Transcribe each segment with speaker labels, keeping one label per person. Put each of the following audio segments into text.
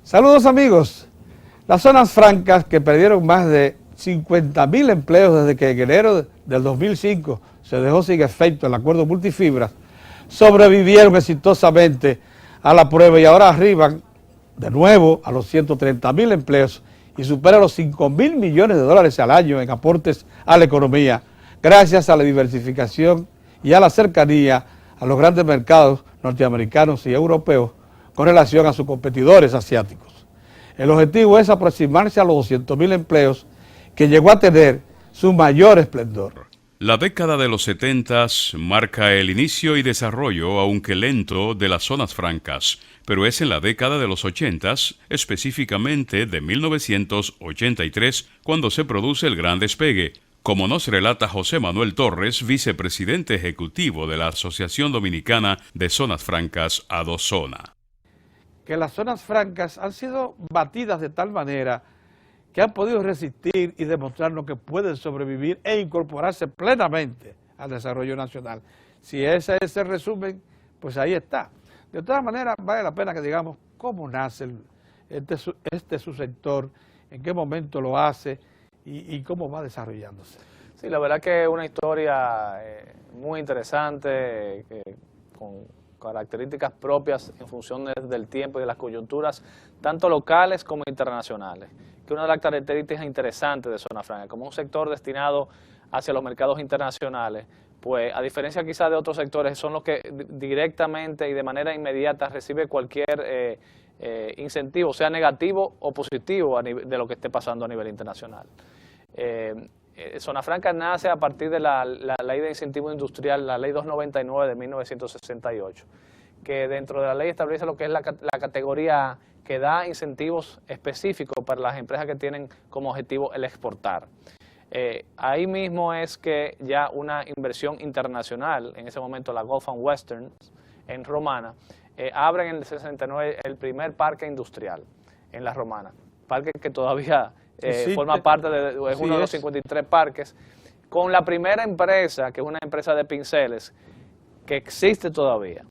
Speaker 1: Saludos amigos. Las zonas francas, que perdieron más de 50.000 empleos desde que en enero del 2005 se dejó sin efecto el acuerdo multifibras, sobrevivieron exitosamente a la prueba y ahora arriban de nuevo a los 130.000 empleos y superan los 5.000 millones de dólares al año en aportes a la economía, gracias a la diversificación y a la cercanía a los grandes mercados norteamericanos y europeos con relación a sus competidores asiáticos. El objetivo es aproximarse a los 200.000 empleos que llegó a tener su mayor esplendor.
Speaker 2: La década de los 70 marca el inicio y desarrollo, aunque lento, de las zonas francas, pero es en la década de los 80, específicamente de 1983, cuando se produce el gran despegue, como nos relata José Manuel Torres, vicepresidente ejecutivo de la Asociación Dominicana de Zonas Francas, ADOZONA.
Speaker 1: Que las zonas francas han sido batidas de tal manera que han podido resistir y demostrarnos que pueden sobrevivir e incorporarse plenamente al desarrollo nacional. Si ese es el resumen, pues ahí está. De todas maneras, vale la pena que digamos cómo nace este subsector, en qué momento lo hace y cómo va desarrollándose.
Speaker 3: Sí, la verdad que es una historia muy interesante, con características propias en función del tiempo y de las coyunturas, tanto locales como internacionales, que una de las características interesantes de Zona Franca, como un sector destinado hacia los mercados internacionales, pues a diferencia quizás de otros sectores, son los que directamente y de manera inmediata recibe cualquier incentivo, sea negativo o positivo de lo que esté pasando a nivel internacional. Zona Franca nace a partir de la Ley de Incentivo Industrial, la Ley 299 de 1968, que dentro de la ley establece lo que es la categoría que da incentivos específicos para las empresas que tienen como objetivo el exportar. Ahí mismo es que ya una inversión internacional, en ese momento la Gulf and Western, en Romana, abre en el 69 el primer parque industrial en la Romana, parque que todavía forma parte es uno de los 53 parques, con la primera empresa, que es una empresa de pinceles, que existe todavía.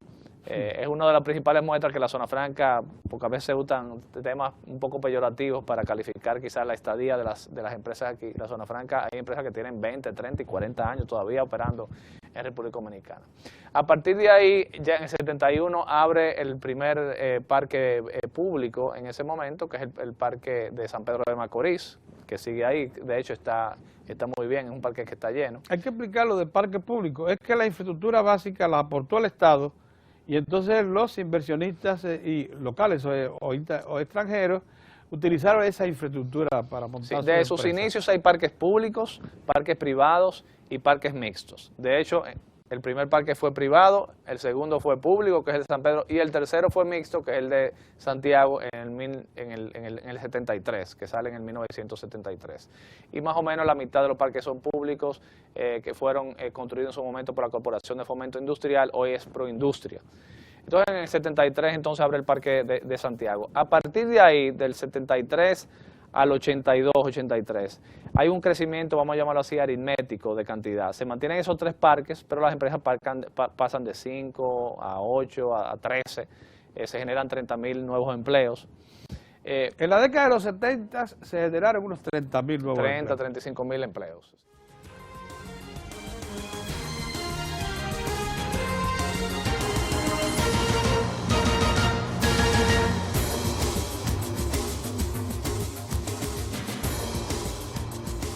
Speaker 3: Es una de las principales muestras que la Zona Franca, porque a veces se usan temas un poco peyorativos para calificar quizás la estadía de las empresas aquí. La Zona Franca, hay empresas que tienen 20, 30 y 40 años todavía operando en República Dominicana. A partir de ahí, ya en el 71, abre el primer parque público en ese momento, que es el parque de San Pedro de Macorís, que sigue ahí, de hecho está muy bien, es un parque que está lleno.
Speaker 1: Hay que explicar lo del parque público, es que la infraestructura básica la aportó el Estado y entonces los inversionistas y locales o extranjeros utilizaron esa infraestructura para montar
Speaker 3: de sus inicios hay parques públicos, parques privados y parques mixtos. De hecho, el primer parque fue privado, el segundo fue público, que es el de San Pedro, y el tercero fue mixto, que es el de Santiago en el 73, que sale en el 1973. Y más o menos la mitad de los parques son públicos, que fueron construidos en su momento por la Corporación de Fomento Industrial, hoy es Proindustria. Entonces en el 73 entonces abre el parque de Santiago. A partir de ahí, del 73 al 82, 83, hay un crecimiento, vamos a llamarlo así, aritmético de cantidad. Se mantienen esos tres parques, pero las empresas pasan de 5 a 8 a 13, se generan 30.000 nuevos empleos.
Speaker 1: En la década de los 70 se generaron unos 30.000 nuevos
Speaker 3: 30, 35.000 empleos.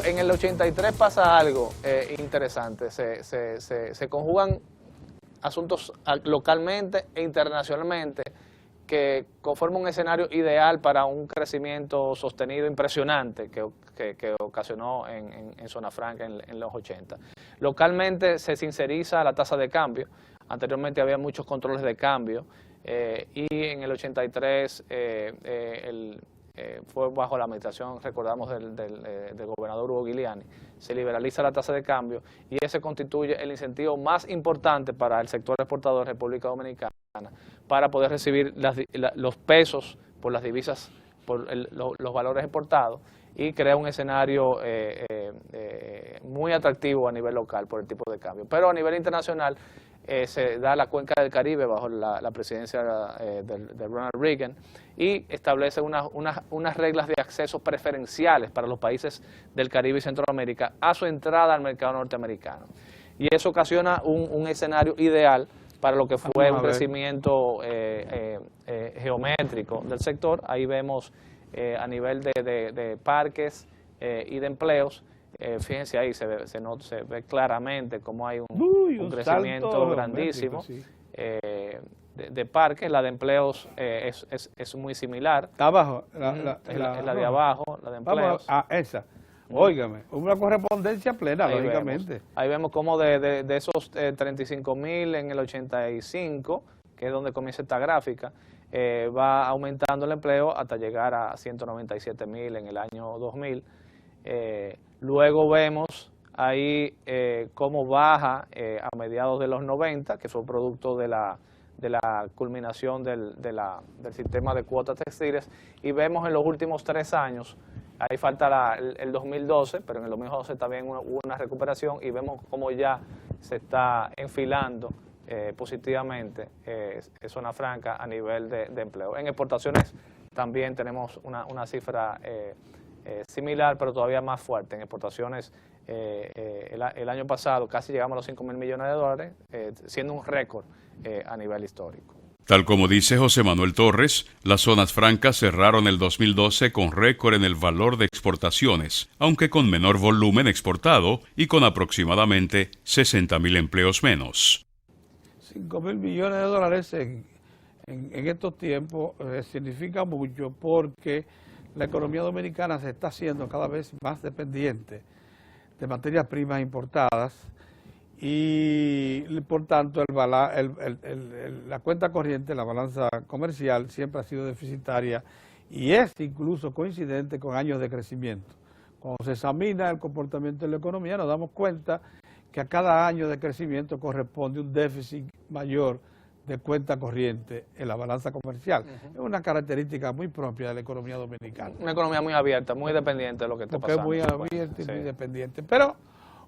Speaker 3: En el 83 pasa algo interesante, se conjugan asuntos localmente e internacionalmente que conforman un escenario ideal para un crecimiento sostenido impresionante que ocasionó en Zona Franca en los 80. Localmente se sinceriza la tasa de cambio, anteriormente había muchos controles de cambio y en el 83 fue bajo la administración, recordamos, del gobernador Hugo Giuliani, se liberaliza la tasa de cambio y ese constituye el incentivo más importante para el sector exportador de República Dominicana para poder recibir los pesos por las divisas, por los valores exportados y crea un escenario muy atractivo a nivel local por el tipo de cambio. Pero a nivel internacional se da la Cuenca del Caribe bajo la presidencia de Ronald Reagan y establece unas reglas de acceso preferenciales para los países del Caribe y Centroamérica a su entrada al mercado norteamericano. Y eso ocasiona un escenario ideal para lo que fue un crecimiento geométrico del sector. Ahí vemos a nivel de parques y de empleos, fíjense ahí, se ve claramente cómo hay un crecimiento grandísimo de parques. La de empleos es muy similar.
Speaker 1: Está abajo.
Speaker 3: La de abajo, la de empleos.
Speaker 1: Esa. Óigame, una correspondencia plena,
Speaker 3: Ahí
Speaker 1: lógicamente.
Speaker 3: Ahí vemos cómo de esos 35.000 en el 85, que es donde comienza esta gráfica, va aumentando el empleo hasta llegar a 197.000 en el año 2000. Luego vemos ahí cómo baja a mediados de los 90, que fue producto de la culminación del sistema de cuotas textiles, y vemos en los últimos 3 años, ahí falta el 2012, pero en el 2012 también hubo una recuperación y vemos cómo ya se está enfilando positivamente zona franca a nivel de empleo. En exportaciones también tenemos una cifra similar, pero todavía más fuerte. En exportaciones el año pasado casi llegamos a los 5.000 millones de dólares, siendo un récord a nivel histórico.
Speaker 2: Tal como dice José Manuel Torres, las zonas francas cerraron el 2012 con récord en el valor de exportaciones, aunque con menor volumen exportado y con aproximadamente 60.000 empleos menos.
Speaker 1: 5.000 millones de dólares en estos tiempos significa mucho, porque la economía dominicana se está haciendo cada vez más dependiente de materias primas importadas y por tanto la cuenta corriente, la balanza comercial siempre ha sido deficitaria y es incluso coincidente con años de crecimiento. Cuando se examina el comportamiento de la economía nos damos cuenta que a cada año de crecimiento corresponde un déficit mayor de cuenta corriente en la balanza comercial. Es una característica muy propia de la economía dominicana.
Speaker 3: Una economía muy abierta, muy dependiente de lo que está pasando.
Speaker 1: Porque es muy abierta y muy dependiente. Pero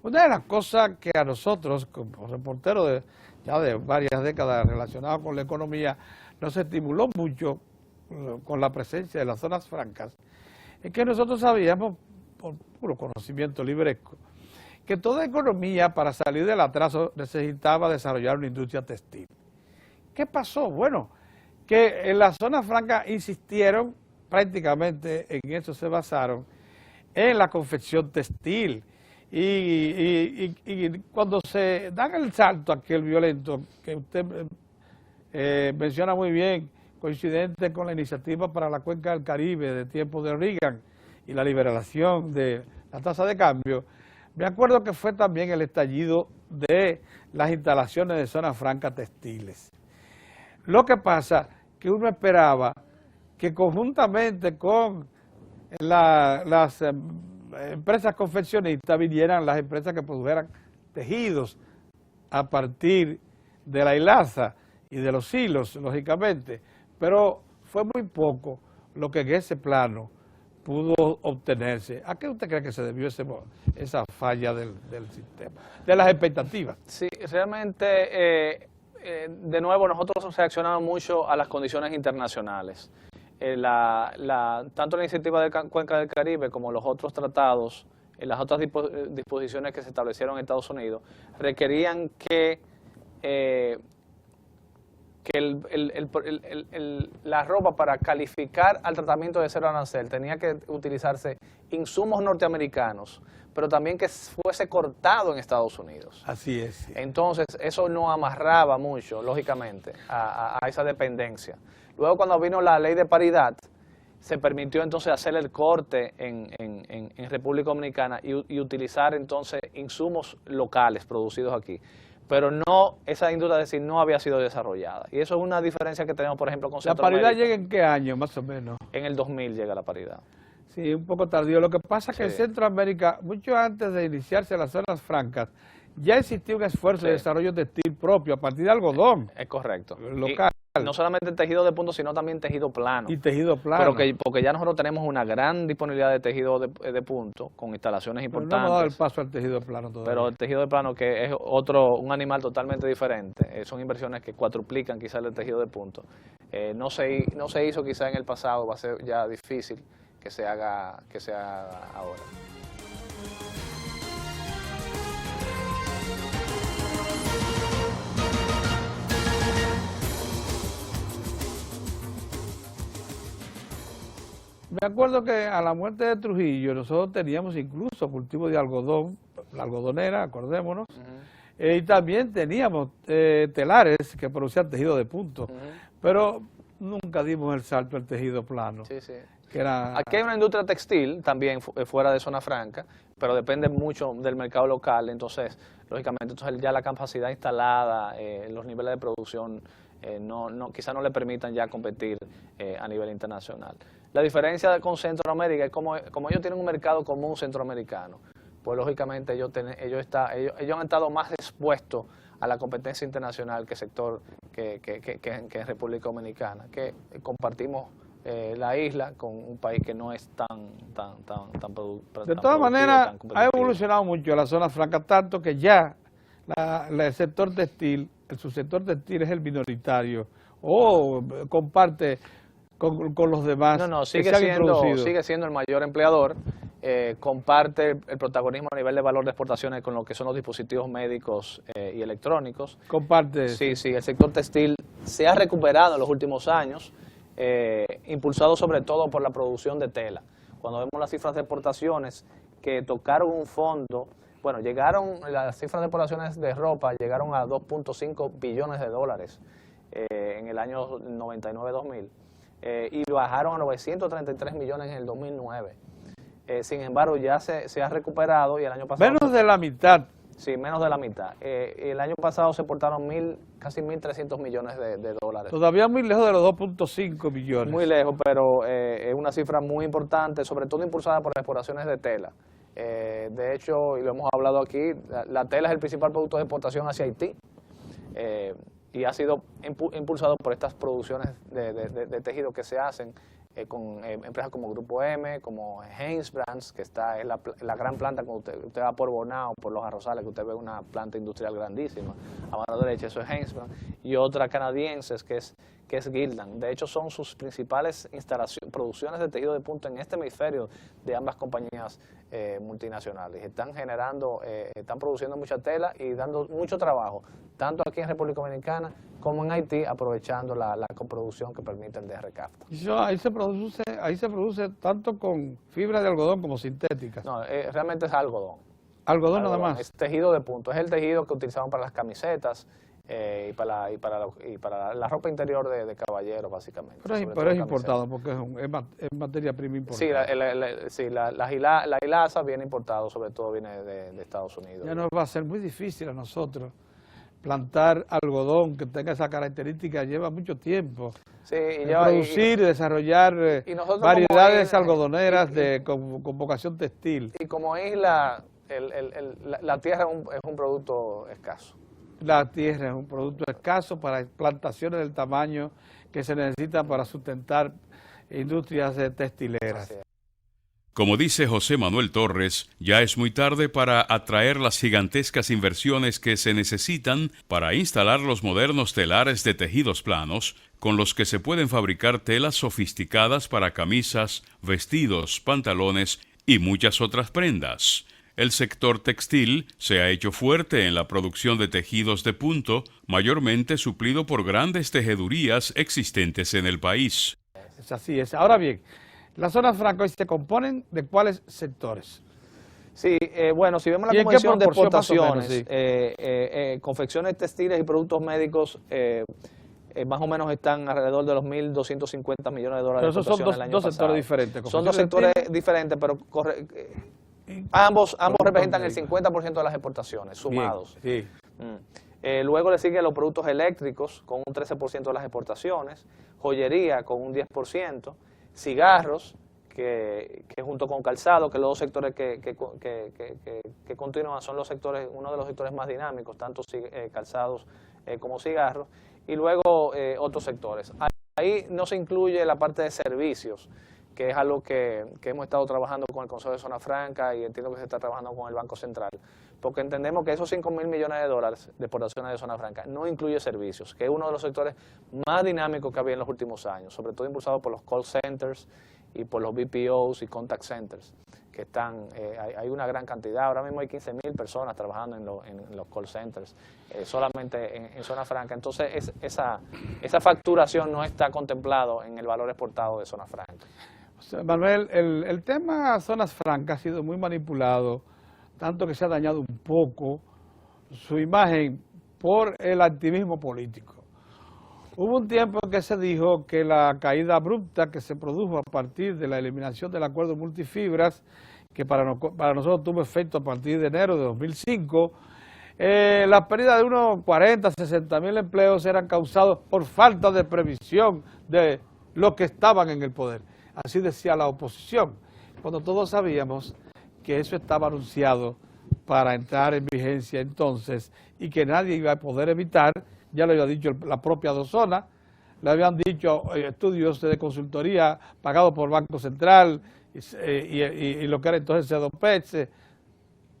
Speaker 1: una de las cosas que a nosotros, como reporteros ya de varias décadas relacionados con la economía, nos estimuló mucho con la presencia de las zonas francas, es que nosotros sabíamos, por puro conocimiento libresco, que toda economía para salir del atraso necesitaba desarrollar una industria textil. ¿Qué pasó? Bueno, que en las zonas francas insistieron, prácticamente en eso se basaron, en la confección textil. Y cuando se dan el salto aquel violento, que usted menciona muy bien, coincidente con la iniciativa para la Cuenca del Caribe de tiempo de Reagan y la liberación de la tasa de cambio, me acuerdo que fue también el estallido de las instalaciones de zonas francas textiles. Lo que pasa que uno esperaba que conjuntamente con las empresas confeccionistas vinieran las empresas que produjeran tejidos a partir de la hilaza y de los hilos, lógicamente, pero fue muy poco lo que en ese plano pudo obtenerse. ¿A qué usted cree que se debió esa falla del sistema, de las expectativas?
Speaker 3: Sí, realmente, de nuevo, nosotros reaccionamos mucho a las condiciones internacionales. Tanto la iniciativa de Cuenca del Caribe como los otros tratados, las otras disposiciones que se establecieron en Estados Unidos, requerían que la ropa, para calificar al tratamiento de cero arancel, tenía que utilizarse insumos norteamericanos, pero también que fuese cortado en Estados Unidos.
Speaker 1: Así es. Sí.
Speaker 3: Entonces, eso no amarraba mucho, lógicamente, a esa dependencia. Luego, cuando vino la ley de paridad, se permitió entonces hacer el corte en República Dominicana y utilizar entonces insumos locales producidos aquí. Pero no, esa industria, es decir, no había sido desarrollada. Y eso es una diferencia que tenemos, por ejemplo, con Centroamérica.
Speaker 1: ¿La paridad llega en qué año, más o menos?
Speaker 3: En el 2000 llega la paridad.
Speaker 1: Sí, un poco tardío. Lo que pasa es que en Centroamérica, mucho antes de iniciarse las zonas francas, ya existía un esfuerzo de desarrollo textil propio a partir de algodón.
Speaker 3: Es correcto.
Speaker 1: Local.
Speaker 3: No solamente tejido de punto, sino también tejido plano.
Speaker 1: Y tejido plano.
Speaker 3: Porque ya nosotros tenemos una gran disponibilidad de tejido de punto, con instalaciones
Speaker 1: Pero
Speaker 3: importantes.
Speaker 1: no hemos dado el paso al tejido plano todavía.
Speaker 3: Pero el tejido de plano, que es un animal totalmente diferente, son inversiones que cuatruplican quizás el tejido de punto. No se hizo quizás en el pasado, va a ser ya difícil que se haga ahora.
Speaker 1: Me acuerdo que a la muerte de Trujillo nosotros teníamos incluso cultivo de algodón, la algodonera, acordémonos, y también teníamos telares que producían tejido de punto, pero nunca dimos el salto al tejido plano.
Speaker 3: Sí, sí.
Speaker 1: Que era...
Speaker 3: Aquí hay una industria textil también fuera de zona franca, pero depende mucho del mercado local, entonces, lógicamente, ya la capacidad instalada, los niveles de producción, quizás no le permitan ya competir a nivel internacional. La diferencia con Centroamérica es como ellos tienen un mercado común centroamericano, pues lógicamente ellos han estado más expuestos a la competencia internacional que el sector que es República Dominicana, que compartimos la isla con un país que no es tan
Speaker 1: De todas maneras, ha evolucionado mucho la zona franca, tanto que ya el sector textil, el subsector textil es el minoritario, o comparte con los demás.
Speaker 3: No, sigue siendo el mayor empleador, comparte el protagonismo a nivel de valor de exportaciones con lo que son los dispositivos médicos y electrónicos.
Speaker 1: Comparte.
Speaker 3: Sí, el sector textil se ha recuperado en los últimos años, impulsado sobre todo por la producción de tela. Cuando vemos las cifras de exportaciones que tocaron un fondo, bueno, las cifras de exportaciones de ropa llegaron a 2.5 billones de dólares en el año 99-2000. Y bajaron a 933 millones en el 2009. Sin embargo, ya se ha recuperado y el año pasado...
Speaker 1: Menos de la mitad.
Speaker 3: Sí, menos de la mitad. El año pasado se exportaron casi 1.300 millones de dólares.
Speaker 1: Todavía muy lejos de los 2.5 billones.
Speaker 3: Muy lejos, pero es una cifra muy importante, sobre todo impulsada por las exportaciones de tela. De hecho, y lo hemos hablado aquí, la tela es el principal producto de exportación hacia Haití. Y ha sido impulsado por estas producciones de tejido que se hacen con empresas como Grupo M, como Hanesbrands, que está en la gran planta, cuando usted va por Bonao, por Los Arrozales, que usted ve una planta industrial grandísima, a mano derecha, eso es Hanesbrands, y otra canadiense que es Gildan. De hecho, son sus principales producciones de tejido de punta en este hemisferio de ambas compañías multinacionales. Están produciendo mucha tela y dando mucho trabajo, tanto aquí en República Dominicana como en Haití, aprovechando la coproducción que permite el DRCAFTA.
Speaker 1: Ahí se produce tanto con fibra de algodón como sintéticas.
Speaker 3: No, realmente es algodón.
Speaker 1: Algodón nada más.
Speaker 3: Es tejido de punto, es el tejido que utilizaban para las camisetas y para la ropa interior de caballeros, básicamente.
Speaker 1: Pero es importado porque es materia prima importada.
Speaker 3: Sí, la hilaza viene importado, sobre todo viene de Estados Unidos.
Speaker 1: Ya nos va a ser muy difícil a nosotros plantar algodón que tenga esa característica, lleva mucho tiempo.
Speaker 3: Sí,
Speaker 1: producir y desarrollar variedades algodoneras con vocación textil.
Speaker 3: Y como isla, la tierra es un producto escaso.
Speaker 1: La tierra es un producto escaso para plantaciones del tamaño que se necesitan para sustentar industrias textileras.
Speaker 2: Como dice José Manuel Torres, ya es muy tarde para atraer las gigantescas inversiones que se necesitan para instalar los modernos telares de tejidos planos, con los que se pueden fabricar telas sofisticadas para camisas, vestidos, pantalones y muchas otras prendas. El sector textil se ha hecho fuerte en la producción de tejidos de punto, mayormente suplido por grandes tejedurías existentes en el país.
Speaker 1: Es así es. Ahora bien, las zonas francas se componen de ¿cuáles sectores?
Speaker 3: Sí, bueno, si vemos la convención de exportaciones, confecciones textiles y productos médicos, más o menos están alrededor de los 1.250 millones de dólares.
Speaker 1: Pero esos son dos sectores diferentes.
Speaker 3: Son dos sectores diferentes, pero ambos representan el 50% de las exportaciones, sumados.
Speaker 1: Bien, sí.
Speaker 3: Luego le siguen los productos eléctricos, con un 13% de las exportaciones, joyería con un 10%, cigarros, que junto con calzado, que los dos sectores que continúan son uno de los sectores más dinámicos, tanto calzados como cigarros, y luego otros sectores. Ahí no se incluye la parte de servicios, que es algo que hemos estado trabajando con el Consejo de Zona Franca y entiendo que se está trabajando con el Banco Central, porque entendemos que esos 5.000 millones de dólares de exportaciones de Zona Franca no incluye servicios, que es uno de los sectores más dinámicos que había en los últimos años, sobre todo impulsado por los call centers y por los BPOs y contact centers, que están, hay una gran cantidad, ahora mismo hay 15.000 personas trabajando en los call centers, solamente en Zona Franca, entonces esa facturación no está contemplado en el valor exportado de Zona Franca.
Speaker 1: Manuel, el tema zonas francas ha sido muy manipulado, tanto que se ha dañado un poco su imagen por el activismo político. Hubo un tiempo en que se dijo que la caída abrupta que se produjo a partir de la eliminación del acuerdo multifibras, que para nosotros tuvo efecto a partir de enero de 2005, la pérdida de unos 40, 60 mil empleos eran causados por falta de previsión de los que estaban en el poder. Así decía la oposición, cuando todos sabíamos que eso estaba anunciado para entrar en vigencia entonces y que nadie iba a poder evitar. Ya lo había dicho la propia Dozona, le habían dicho estudios de consultoría pagados por Banco Central y lo que era entonces CEDOPEX.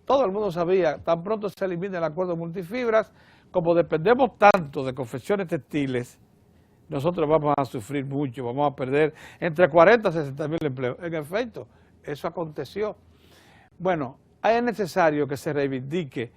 Speaker 1: Todo el mundo sabía, tan pronto se elimina el acuerdo de multifibras, como dependemos tanto de confecciones textiles, nosotros vamos a sufrir mucho, vamos a perder entre 40 y 60 mil empleos. En efecto, eso aconteció. Bueno, es necesario que se reivindique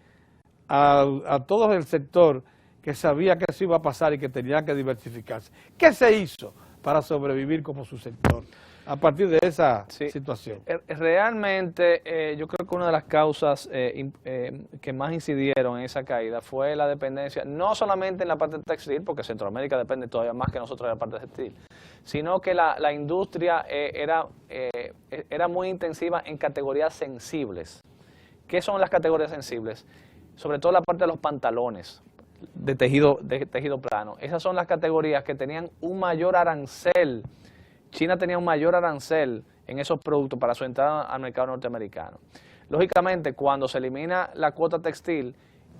Speaker 1: a todo el sector que sabía que eso iba a pasar y que tenía que diversificarse. ¿Qué se hizo para sobrevivir como su sector a partir de esa situación?
Speaker 3: Realmente yo creo que una de las causas que más incidieron en esa caída fue la dependencia, no solamente en la parte textil, porque Centroamérica depende todavía más que nosotros de la parte textil, sino que la industria era muy intensiva en categorías sensibles. ¿Qué son las categorías sensibles? Sobre todo la parte de los pantalones de tejido plano. Esas son las categorías que tenían un mayor arancel. China tenía un mayor arancel en esos productos para su entrada al mercado norteamericano. Lógicamente, cuando se elimina la cuota textil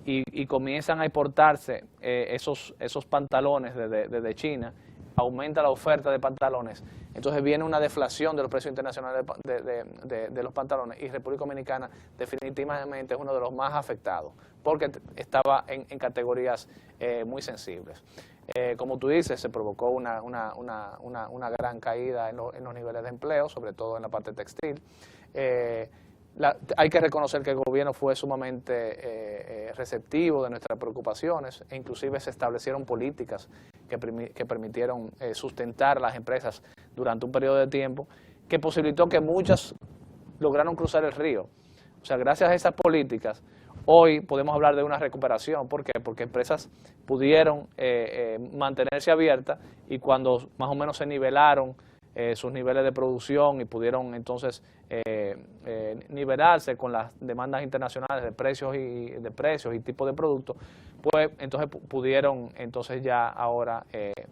Speaker 3: y comienzan a exportarse esos pantalones desde China, aumenta la oferta de pantalones, entonces viene una deflación de los precios internacionales de los pantalones, y República Dominicana definitivamente es uno de los más afectados, porque estaba en categorías muy sensibles. Como tú dices, se provocó una gran caída en los niveles de empleo, sobre todo en la parte textil. Hay que reconocer que el gobierno fue sumamente receptivo de nuestras preocupaciones, e inclusive se establecieron políticas que permitieron sustentar a las empresas durante un periodo de tiempo, que posibilitó que muchas lograron cruzar el río. O sea, gracias a esas políticas, hoy podemos hablar de una recuperación. ¿Por qué? Porque empresas pudieron mantenerse abiertas, y cuando más o menos se nivelaron sus niveles de producción y pudieron entonces nivelarse con las demandas internacionales de precios y tipos de productos, pues entonces pudieron entonces ya ahora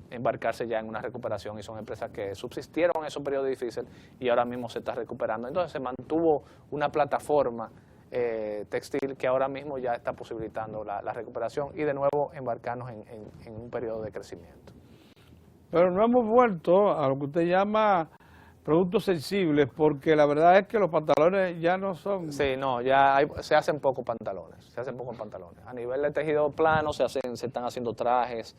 Speaker 3: embarcarse ya en una recuperación, y son empresas que subsistieron en esos periodos difíciles y ahora mismo se está recuperando. Entonces se mantuvo una plataforma textil que ahora mismo ya está posibilitando la recuperación y de nuevo embarcarnos en un periodo de crecimiento.
Speaker 1: Pero no hemos vuelto a lo que usted llama productos sensibles, porque la verdad es que los pantalones ya no son...
Speaker 3: Sí, no, ya se hacen pocos pantalones, A nivel de tejido plano se están haciendo trajes,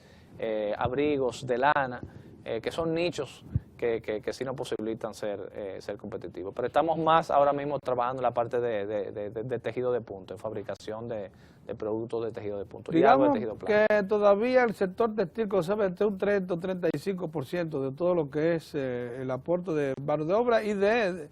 Speaker 3: abrigos de lana, que son nichos que sí nos posibilitan ser competitivos. Pero estamos más ahora mismo trabajando en la parte de tejido de punto, en fabricación de productos de tejido de punto.
Speaker 1: Digamos
Speaker 3: y algo de tejido plano.
Speaker 1: que todavía el sector textil conserva entre un 30 o 35% de todo lo que es el aporte de mano de obra y de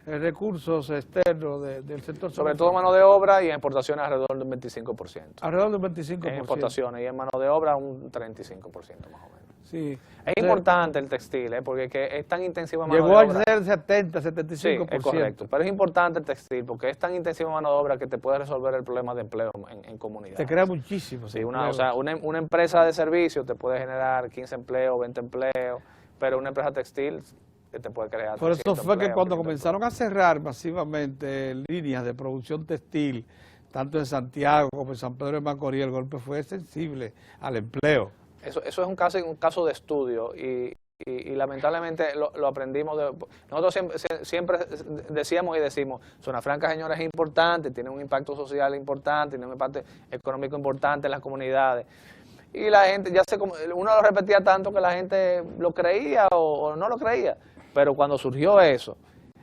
Speaker 1: recursos externos del sector.
Speaker 3: Sobre todo mano de obra, y en exportaciones alrededor del 25%.
Speaker 1: Alrededor del 25%.
Speaker 3: En exportaciones, y en mano de obra un 35% más o menos.
Speaker 1: Sí.
Speaker 3: Es importante el textil, porque es tan intensivo en mano de
Speaker 1: obra.
Speaker 3: Llegó
Speaker 1: a ser 70, 75%.
Speaker 3: Sí, es correcto, pero es importante el textil porque es tan intensivo en mano de obra que te puede resolver el problema de empleo en comunidades.
Speaker 1: Te crea muchísimo.
Speaker 3: Sí, una empresa de servicio te puede generar 15 empleos, 20 empleos, pero una empresa textil te puede crear.
Speaker 1: Por eso fue que cuando comenzaron a cerrar masivamente líneas de producción textil, tanto en Santiago como en San Pedro de Macorís, el golpe fue sensible al empleo.
Speaker 3: Eso es un caso de estudio y lamentablemente lo aprendimos. Nosotros siempre decíamos y decimos, Zona Franca, señores, es importante, tiene un impacto social importante, tiene un impacto económico importante en las comunidades. Y la gente, uno lo repetía tanto que la gente lo creía o no lo creía. Pero cuando surgió eso,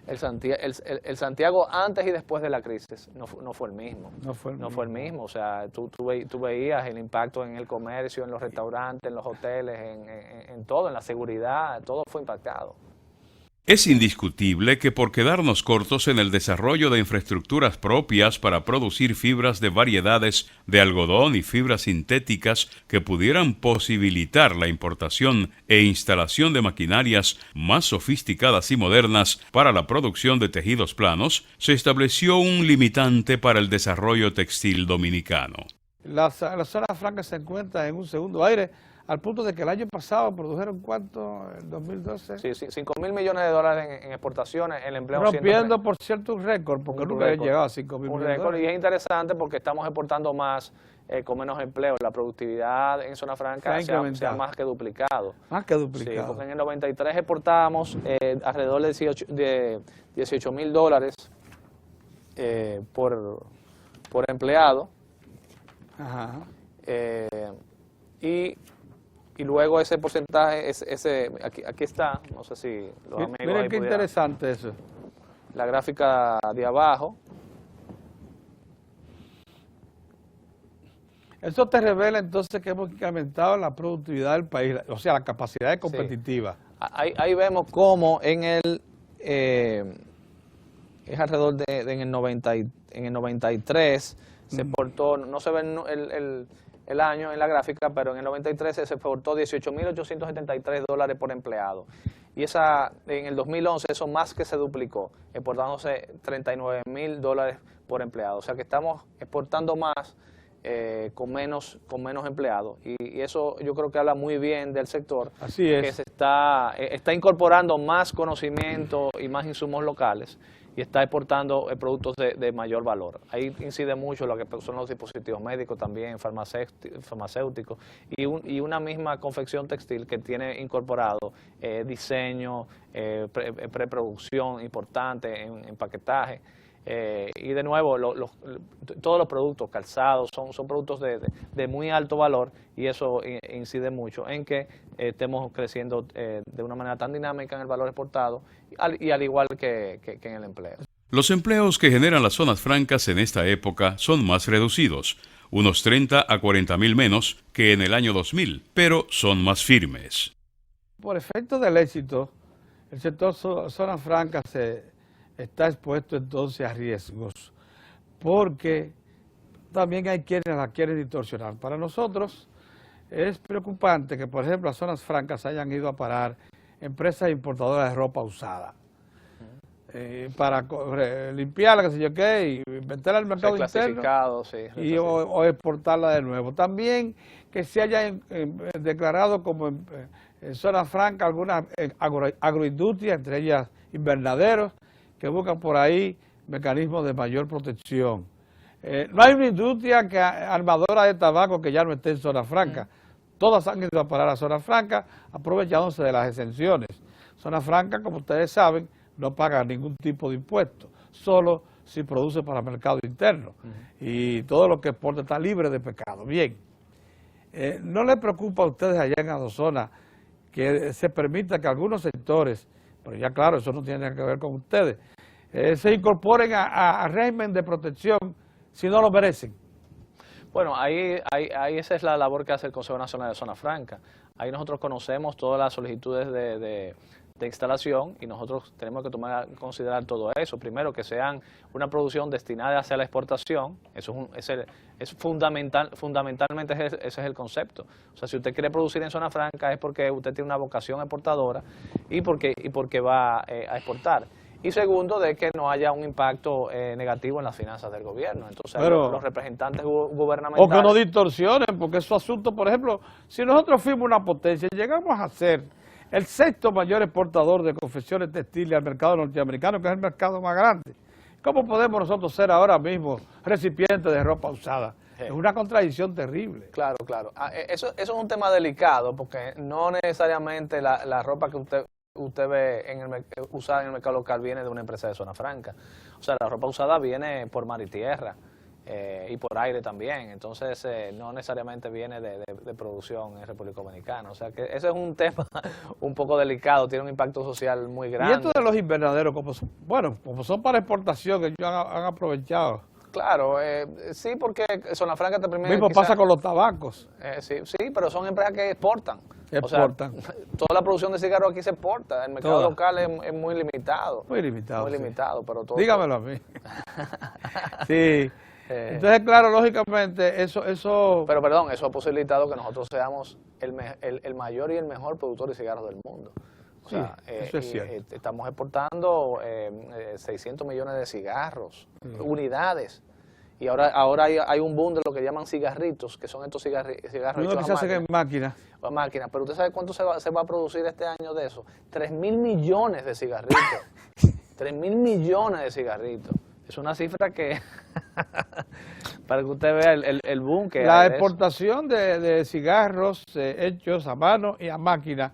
Speaker 3: el Santiago antes y después de la crisis no fue el mismo. No fue el mismo. O sea, tú veías el impacto en el comercio, en los restaurantes, en los hoteles, en todo, en la seguridad, todo fue impactado.
Speaker 2: Es indiscutible que por quedarnos cortos en el desarrollo de infraestructuras propias para producir fibras de variedades de algodón y fibras sintéticas que pudieran posibilitar la importación e instalación de maquinarias más sofisticadas y modernas para la producción de tejidos planos, se estableció un limitante para el desarrollo textil dominicano.
Speaker 1: La zona franca se encuentra en un segundo aire, al punto de que el año pasado produjeron ¿cuánto? En 2012.
Speaker 3: Sí, 5.000 millones de dólares en exportaciones, el empleo.
Speaker 1: Rompiendo, por cierto, un récord, porque nunca había llegado a 5.000 millones de dólares.
Speaker 3: Y es interesante porque estamos exportando más con menos empleo. La productividad en Zona Franca se ha más que duplicado.
Speaker 1: Más que duplicado.
Speaker 3: Sí, porque en el 93 exportábamos alrededor de 18.000 dólares por empleado.
Speaker 1: Ajá.
Speaker 3: Y luego ese porcentaje, aquí está, no sé si los amigos
Speaker 1: miren qué interesante eso.
Speaker 3: La gráfica de abajo.
Speaker 1: Eso te revela entonces que hemos incrementado la productividad del país, o sea, la capacidad competitiva.
Speaker 3: Sí. Ahí vemos cómo es alrededor de en el 93 se exportó, no se ve el año en la gráfica, pero en el 93 se exportó 18.873 dólares por empleado. Y en el 2011 eso más que se duplicó, exportándose 39.000 dólares por empleado. O sea que estamos exportando más con menos empleados. Y eso yo creo que habla muy bien del sector.
Speaker 1: Así es.
Speaker 3: Que se está incorporando más conocimiento y más insumos locales y está exportando productos de mayor valor. Ahí incide mucho lo que son los dispositivos médicos también, farmacéuticos y una misma confección textil que tiene incorporado diseño, preproducción importante, empaquetaje. Y de nuevo, todos los productos calzados son productos de muy alto valor y eso incide mucho en que estemos creciendo de una manera tan dinámica en el valor exportado y al igual que en el empleo.
Speaker 2: Los empleos que generan las zonas francas en esta época son más reducidos, unos 30 a 40.000 menos que en el año 2000, pero son más firmes.
Speaker 1: Por efecto del éxito, el sector zonas francas está expuesto entonces a riesgos, porque también hay quienes la quieren distorsionar. Para nosotros es preocupante que, por ejemplo, las zonas francas hayan ido a parar empresas importadoras de ropa usada para limpiarla, qué sé yo qué, y meterla al mercado interno o exportarla de nuevo. También que se haya declarado como en zonas francas algunas agroindustrias, entre ellas invernaderos, que buscan por ahí mecanismos de mayor protección. No hay una industria armadora de tabaco que ya no esté en zona franca. Todas han ido a parar a zona franca, aprovechándose de las exenciones. Zona franca, como ustedes saben, no paga ningún tipo de impuesto, solo si produce para el mercado interno. Y todo lo que exporta está libre de pecado. Bien, ¿no les preocupa a ustedes allá en Adozona que se permita que algunos sectores, pero ya claro, eso no tiene nada que ver con ustedes, se incorporen a régimen de protección si no lo merecen?
Speaker 3: Bueno, ahí esa es la labor que hace el Consejo Nacional de Zona Franca. Ahí nosotros conocemos todas las solicitudes de instalación y nosotros tenemos que tomar en considerar todo eso. Primero, que sean una producción destinada hacia la exportación. Eso es fundamentalmente ese es el concepto. O sea, si usted quiere producir en zona franca es porque usted tiene una vocación exportadora y porque va a exportar. Y segundo, de que no haya un impacto negativo en las finanzas del gobierno. Entonces, los representantes gubernamentales...
Speaker 1: O que no distorsionen, porque esos asuntos, por ejemplo, si nosotros fuimos una potencia, llegamos a ser el sexto mayor exportador de confecciones textiles al mercado norteamericano, que es el mercado más grande, ¿cómo podemos nosotros ser ahora mismo recipientes de ropa usada Es una contradicción terrible.
Speaker 3: Claro, claro. Eso es un tema delicado porque no necesariamente la ropa que usted ve usada en el mercado local viene de una empresa de zona franca. O sea, la ropa usada viene por mar y tierra y por aire también. Entonces, no necesariamente viene de producción en República Dominicana. O sea, que ese es un tema un poco delicado, tiene un impacto social muy grande.
Speaker 1: Y esto de los invernaderos, como son para exportación, ellos han aprovechado.
Speaker 3: Claro, sí, porque Zona Franca te permite...
Speaker 1: Mismo pasa con los tabacos.
Speaker 3: Sí, pero son empresas que exportan.
Speaker 1: Exportan.
Speaker 3: O sea, toda la producción de cigarros aquí se exporta. El mercado local es muy limitado.
Speaker 1: Muy limitado.
Speaker 3: Muy limitado, pero todo...
Speaker 1: Dígamelo a mí. Sí. Entonces, claro, lógicamente, eso...
Speaker 3: Pero perdón, eso ha posibilitado que nosotros seamos el mayor y el mejor productor de cigarros del mundo. O sea,
Speaker 1: eso es cierto.
Speaker 3: Estamos exportando 600 millones de cigarros, unidades. Y ahora hay un boom de lo que llaman cigarritos, que son estos cigarros
Speaker 1: Uno que se hacen en máquinas.
Speaker 3: Máquinas. Pero ¿usted sabe cuánto se va a producir este año de eso? 3.000 millones de cigarritos. 3.000 millones de cigarritos. Es una cifra que, para que usted vea el boom que
Speaker 1: La
Speaker 3: hay
Speaker 1: exportación de cigarros hechos a mano y a máquina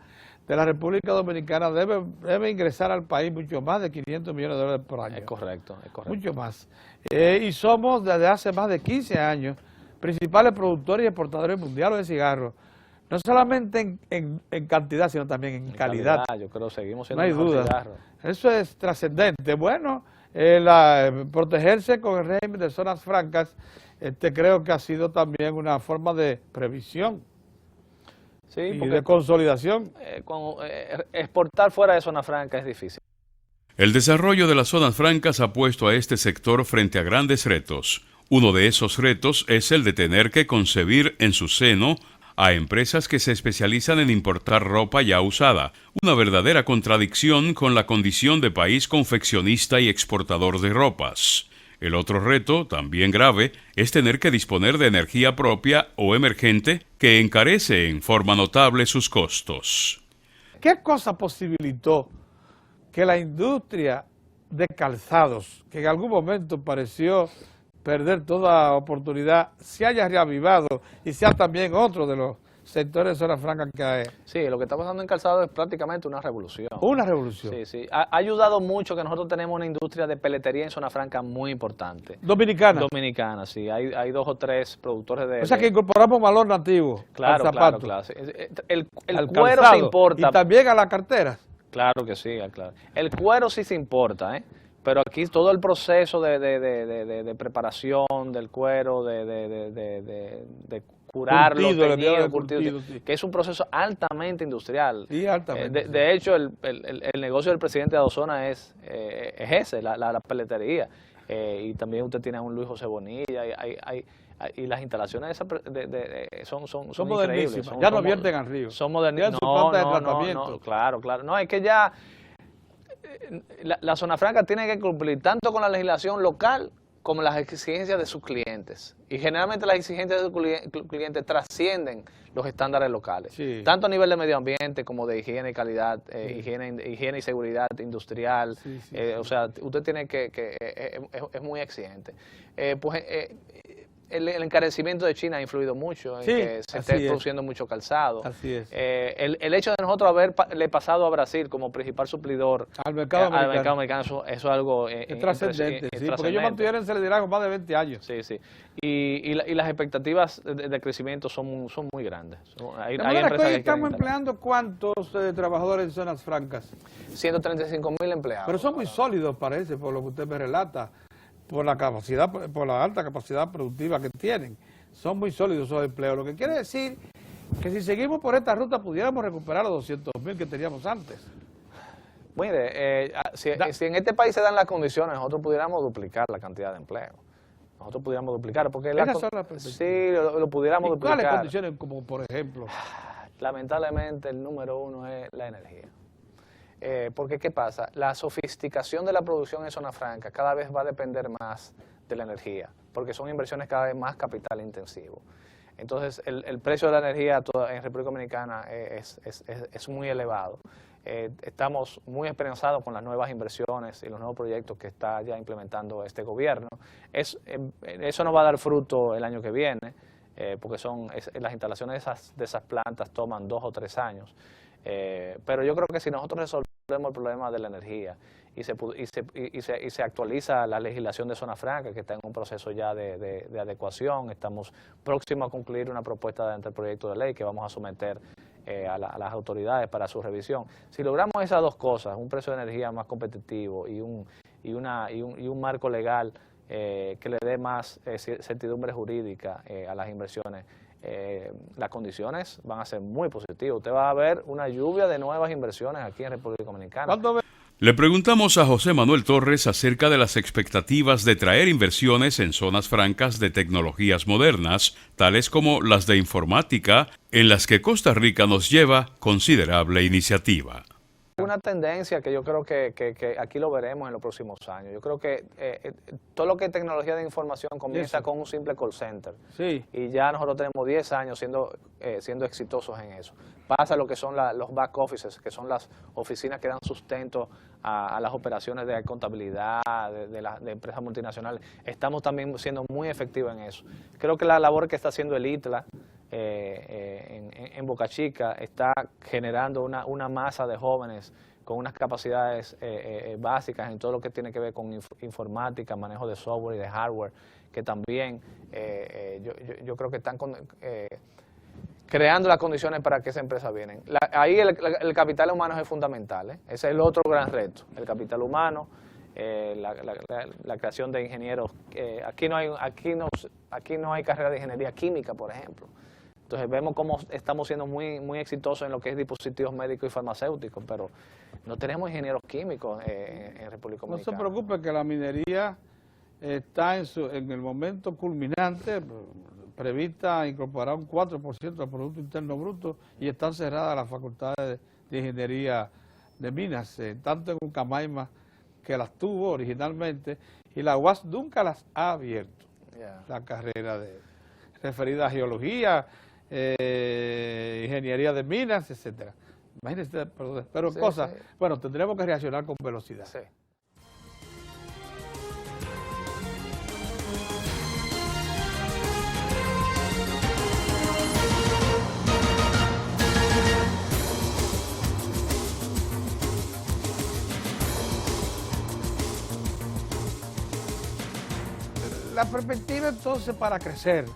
Speaker 1: de la República Dominicana debe ingresar al país mucho más de 500 millones de dólares por año.
Speaker 3: Es correcto.
Speaker 1: Mucho más. Y somos desde hace más de 15 años principales productores y exportadores mundiales de cigarros. No solamente en cantidad, sino también en calidad.
Speaker 3: Yo creo que seguimos siendo
Speaker 1: no hay
Speaker 3: el mejor
Speaker 1: duda.
Speaker 3: cigarro.
Speaker 1: Eso es trascendente. Bueno, protegerse con el régimen de zonas francas, creo que ha sido también una forma de previsión.
Speaker 3: Sí,
Speaker 1: y
Speaker 3: porque
Speaker 1: de consolidación.
Speaker 3: Exportar fuera de zona franca es difícil.
Speaker 2: El desarrollo de las zonas francas ha puesto a este sector frente a grandes retos. Uno de esos retos es el de tener que concebir en su seno a empresas que se especializan en importar ropa ya usada, una verdadera contradicción con la condición de país confeccionista y exportador de ropas. El otro reto, también grave, es tener que disponer de energía propia o emergente que encarece en forma notable sus costos.
Speaker 1: ¿Qué cosa posibilitó que la industria de calzados, que en algún momento pareció perder toda oportunidad, se haya reavivado y sea también otro de los sectores de zona franca que hay?
Speaker 3: Sí, lo que está pasando en calzado es prácticamente una revolución.
Speaker 1: Una revolución.
Speaker 3: Sí. Ha ayudado mucho que nosotros tenemos una industria de peletería en zona franca muy importante.
Speaker 1: Dominicana.
Speaker 3: Dominicana, sí. Hay 2 o 3 productores de...
Speaker 1: O sea que incorporamos valor nativo
Speaker 3: claro,
Speaker 1: al zapato.
Speaker 3: Claro. El
Speaker 1: al
Speaker 3: cuero
Speaker 1: calzado,
Speaker 3: se importa.
Speaker 1: Y también a las carteras.
Speaker 3: Claro que sí, claro. El cuero sí se importa, pero aquí todo el proceso de preparación del cuero, de curarlo,
Speaker 1: curtido, sí.
Speaker 3: que es un proceso altamente industrial.
Speaker 1: Sí, altamente.
Speaker 3: De hecho, el negocio del presidente de Adozona es ese, la peletería. Y también usted tiene a un Luis José Bonilla, y las instalaciones son increíbles.
Speaker 1: Ya no vierten al río.
Speaker 3: Son modernísimas. No, claro. No, es que ya la zona franca tiene que cumplir tanto con la legislación local como las exigencias de sus clientes. Y generalmente las exigencias de sus clientes trascienden los estándares locales. Sí. Tanto a nivel de medio ambiente como de higiene y calidad, higiene y seguridad industrial. Sí. O sea, usted tiene es muy exigente. El encarecimiento de China ha influido mucho en que se esté produciendo mucho calzado.
Speaker 1: Así es.
Speaker 3: El hecho de nosotros haberle pasado a Brasil como principal suplidor
Speaker 1: al mercado
Speaker 3: americano, eso es algo
Speaker 1: es trascendente, porque ellos mantuvieron ese liderazgo más de 20 años.
Speaker 3: Sí. Y las expectativas de crecimiento son muy grandes.
Speaker 1: Hay empresas que estamos empleando ¿cuántos trabajadores en zonas francas?
Speaker 3: 135.000 empleados.
Speaker 1: Pero son muy sólidos, parece, por lo que usted me relata. Por la alta capacidad productiva que tienen. Son muy sólidos esos empleos, lo que quiere decir que si seguimos por esta ruta pudiéramos recuperar los 200.000 que teníamos antes.
Speaker 3: Mire, si en este país se dan las condiciones, nosotros pudiéramos duplicar la cantidad de empleo. Nosotros pudiéramos duplicar, porque sí, lo pudiéramos duplicar.
Speaker 1: ¿Cuáles condiciones, como por ejemplo?
Speaker 3: Lamentablemente el número 1 es la energía. Porque ¿qué pasa? La sofisticación de la producción en zona franca cada vez va a depender más de la energía, porque son inversiones cada vez más capital intensivo. Entonces el precio de la energía en República Dominicana es muy elevado. estamos muy esperanzados con las nuevas inversiones y los nuevos proyectos que está ya implementando este gobierno. Eso nos va a dar fruto el año que viene, porque las instalaciones de esas plantas toman 2 o 3 años. Pero yo creo que si nosotros resolvemos el problema de la energía y se actualiza la legislación de zona franca, que está en un proceso ya de adecuación, estamos próximos a concluir una propuesta de anteproyecto de ley que vamos a someter a las autoridades para su revisión. Si logramos esas dos cosas, un precio de energía más competitivo y un marco legal que le dé más certidumbre jurídica a las inversiones, las condiciones van a ser muy positivas. Usted va a ver una lluvia de nuevas inversiones aquí en República Dominicana.
Speaker 2: Le preguntamos a José Manuel Torres acerca de las expectativas de traer inversiones en zonas francas de tecnologías modernas, tales como las de informática, en las que Costa Rica nos lleva considerable iniciativa.
Speaker 3: Una tendencia que yo creo que aquí lo veremos en los próximos años. Yo creo que todo lo que es tecnología de información comienza con un simple call center.
Speaker 1: Sí.
Speaker 3: Y ya nosotros tenemos 10 años siendo exitosos en eso. Pasa lo que son los back offices, que son las oficinas que dan sustento a las operaciones de contabilidad de empresas multinacionales. Estamos también siendo muy efectivos en eso. Creo que la labor que está haciendo el ITLA en Boca Chica está generando una masa de jóvenes con unas capacidades básicas en todo lo que tiene que ver con informática, manejo de software y de hardware, que también yo creo que están creando las condiciones para que esas empresas vienen. Ahí el capital humano es fundamental, Ese es el otro gran reto, el capital humano, la creación de ingenieros. Aquí no hay carrera de ingeniería química, por ejemplo. Entonces vemos cómo estamos siendo muy exitosos en lo que es dispositivos médicos y farmacéuticos, pero no tenemos ingenieros químicos en República Dominicana.
Speaker 1: No se preocupe que la minería está en el momento culminante, prevista incorporar un 4% del Producto Interno Bruto, y están cerradas las facultades de ingeniería de minas, tanto en Ucamaima, que las tuvo originalmente, y la UAS nunca las ha abierto, la carrera referida a geología, ingeniería de minas, etcétera. Imagínense, pero sí, cosas, sí. Bueno, tendremos que reaccionar con velocidad.
Speaker 3: Sí.
Speaker 1: La perspectiva entonces para crecer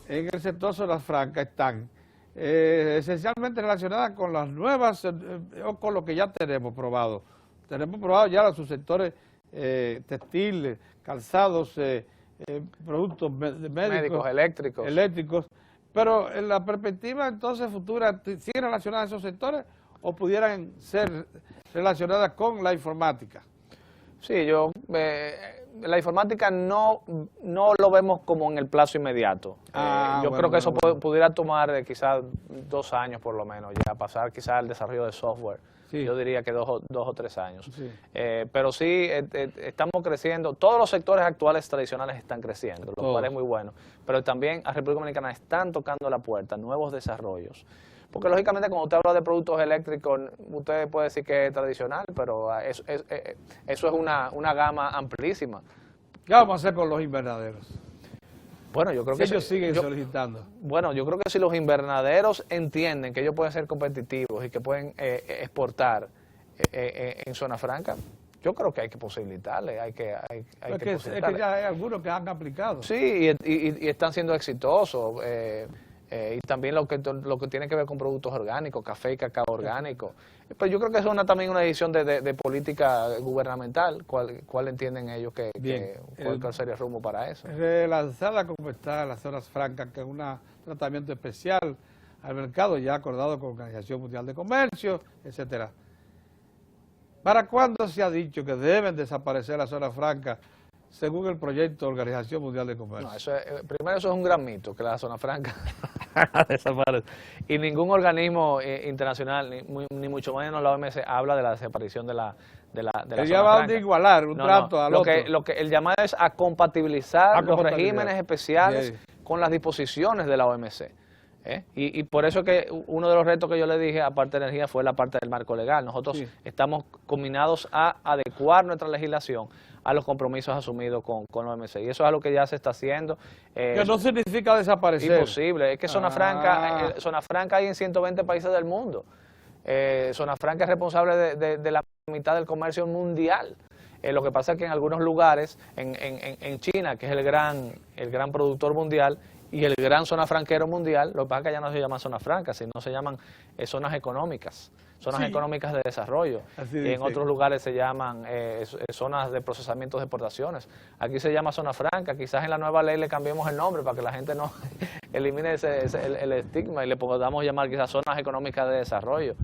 Speaker 1: en el sector zonas francas están esencialmente relacionadas con las nuevas o con lo que ya tenemos probado. Tenemos probado ya los subsectores textiles, calzados, productos médicos, eléctricos, pero en la perspectiva entonces futura, ¿siguen relacionadas a esos sectores o pudieran ser relacionadas con la informática?
Speaker 3: Sí, la informática no lo vemos como en el plazo inmediato. Yo creo que eso pudiera tomar quizás 2 años por lo menos, ya pasar quizás al desarrollo de software. Sí. Yo diría que 2 o 3 años. Sí. Pero sí, estamos creciendo. Todos los sectores actuales tradicionales están creciendo, lo cual es muy bueno. Pero también a República Dominicana están tocando la puerta nuevos desarrollos. Porque lógicamente cuando usted habla de productos eléctricos, usted puede decir que es tradicional, pero eso es una gama amplísima.
Speaker 1: ¿Qué vamos a hacer con los invernaderos?
Speaker 3: Bueno, yo creo que
Speaker 1: ellos siguen solicitando.
Speaker 3: Bueno, yo creo que si los invernaderos entienden que ellos pueden ser competitivos y que pueden exportar en zona franca, yo creo que hay que posibilitarle, hay que posibilitarle.
Speaker 1: Es que ya hay algunos que han aplicado.
Speaker 3: Sí, y están siendo exitosos. Y también lo que tiene que ver con productos orgánicos, café y cacao orgánico. Pero yo creo que es también una decisión de política gubernamental, cuál entienden ellos cuál sería el rumbo para eso.
Speaker 1: Relanzada como está las zonas francas, que es un tratamiento especial al mercado, ya acordado con la Organización Mundial de Comercio, etcétera. ¿Para cuándo se ha dicho que deben desaparecer las zonas francas según el proyecto de la Organización Mundial de Comercio?
Speaker 3: No, primero eso es un gran mito, que la zona franca desaparece. Y ningún organismo internacional, ni mucho menos la OMS, habla de la desaparición de la zona franca.
Speaker 1: Ya van de igualar un trato al otro.
Speaker 3: El llamado es a compatibilizar los regímenes especiales con las disposiciones de la OMC. Y por eso que uno de los retos que yo le dije, aparte de energía, fue la parte del marco legal. Nosotros estamos combinados a adecuar nuestra legislación a los compromisos asumidos con la OMC. Y eso es algo que ya se está haciendo.
Speaker 1: Que no significa desaparecer.
Speaker 3: Imposible. Es que Zona Franca hay en 120 países del mundo. Zona Franca es responsable de la mitad del comercio mundial. Lo que pasa es que en algunos lugares, en China, que es el gran productor mundial, y el gran zona franquero mundial, lo que pasa es que ya no se llaman zonas francas, sino se llaman zonas económicas, económicas de desarrollo. Y en otros lugares se llaman zonas de procesamiento de exportaciones. Aquí se llama zona franca, quizás en la nueva ley le cambiemos el nombre para que la gente no elimine el estigma y le podamos llamar quizás zonas económicas de desarrollo.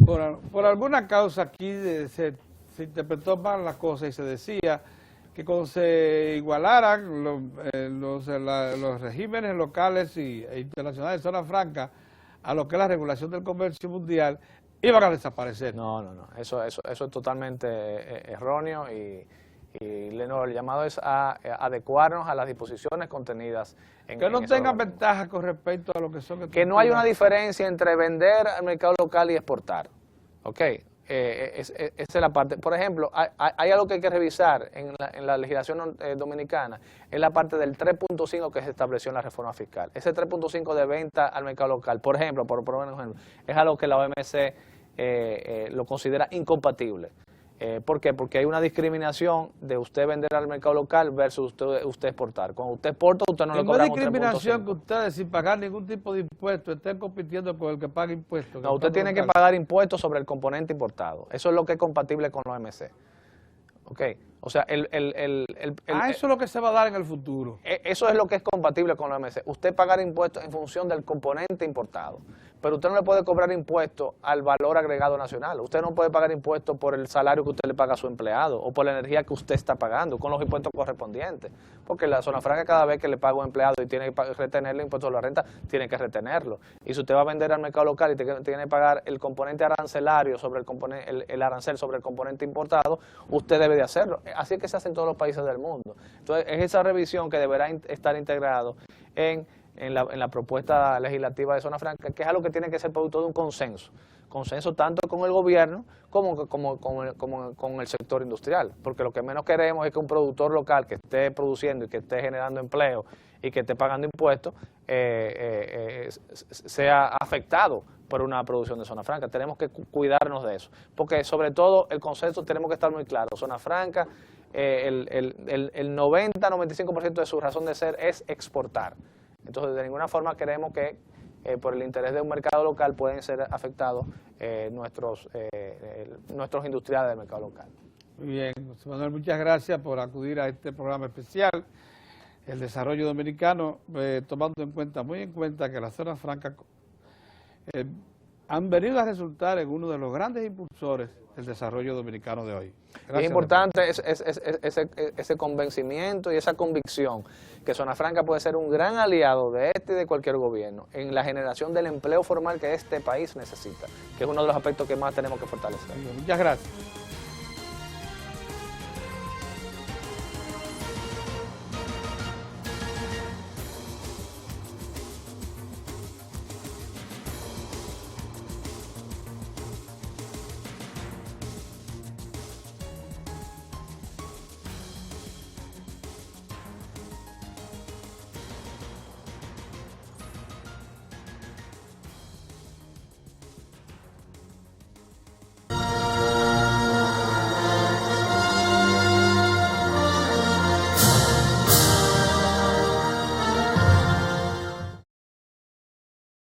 Speaker 1: Por alguna causa aquí se interpretó mal la cosa y se decía que cuando se igualaran los regímenes locales e internacionales de zona franca a lo que es la regulación del comercio mundial, iban a desaparecer.
Speaker 3: No. Eso es totalmente erróneo y el llamado es a adecuarnos a las disposiciones contenidas en
Speaker 1: que no tengan ventaja con respecto a lo que son...
Speaker 3: Que no hay una diferencia entre vender al mercado local y exportar. ¿Ok? Esa es la parte. Por ejemplo, hay algo que hay que revisar en la legislación dominicana, es la parte del 3.5 que se estableció en la reforma fiscal. Ese 3.5 de venta al mercado local, por ejemplo, es algo que la OMC lo considera incompatible. ¿Por qué? Porque hay una discriminación de usted vender al mercado local versus usted exportar. Cuando usted exporta, usted no le cobra un 3.5.
Speaker 1: No hay discriminación que ustedes, sin pagar ningún tipo de impuesto, estén compitiendo con el que paga impuestos.
Speaker 3: No, usted tiene que pagar impuestos sobre el componente importado. Eso es lo que es compatible con la OMC. ¿Ok? O sea, eso
Speaker 1: es lo que se va a dar en el futuro.
Speaker 3: Eso es lo que es compatible con la OMC. Usted pagar impuestos en función del componente importado. Pero usted no le puede cobrar impuestos al valor agregado nacional. Usted no puede pagar impuestos por el salario que usted le paga a su empleado o por la energía que usted está pagando con los impuestos correspondientes. Porque la zona franca, cada vez que le paga a un empleado y tiene que retener el impuesto de la renta, tiene que retenerlo. Y si usted va a vender al mercado local y tiene que pagar el componente arancelario sobre el arancel sobre el componente importado, usted debe de hacerlo. Así es que se hace en todos los países del mundo. Entonces, es esa revisión que deberá estar integrado en la propuesta legislativa de Zona Franca, que es algo que tiene que ser producto de un consenso tanto con el gobierno como con el sector industrial, porque lo que menos queremos es que un productor local que esté produciendo y que esté generando empleo y que esté pagando impuestos sea afectado por una producción de Zona Franca. Tenemos que cuidarnos de eso, porque sobre todo el consenso tenemos que estar muy claro. Zona Franca, el 90-95% de su razón de ser es exportar. Entonces, de ninguna forma queremos que por el interés de un mercado local pueden ser afectados nuestros industriales del mercado local.
Speaker 1: Muy bien, José Manuel, muchas gracias por acudir a este programa especial, el desarrollo dominicano, tomando muy en cuenta que las zonas francas han venido a resultar en uno de los grandes impulsores del desarrollo dominicano de hoy. Gracias,
Speaker 3: es importante ese convencimiento y esa convicción que Zona Franca puede ser un gran aliado de este y de cualquier gobierno en la generación del empleo formal que este país necesita, que es uno de los aspectos que más tenemos que fortalecer.
Speaker 1: Muchas gracias.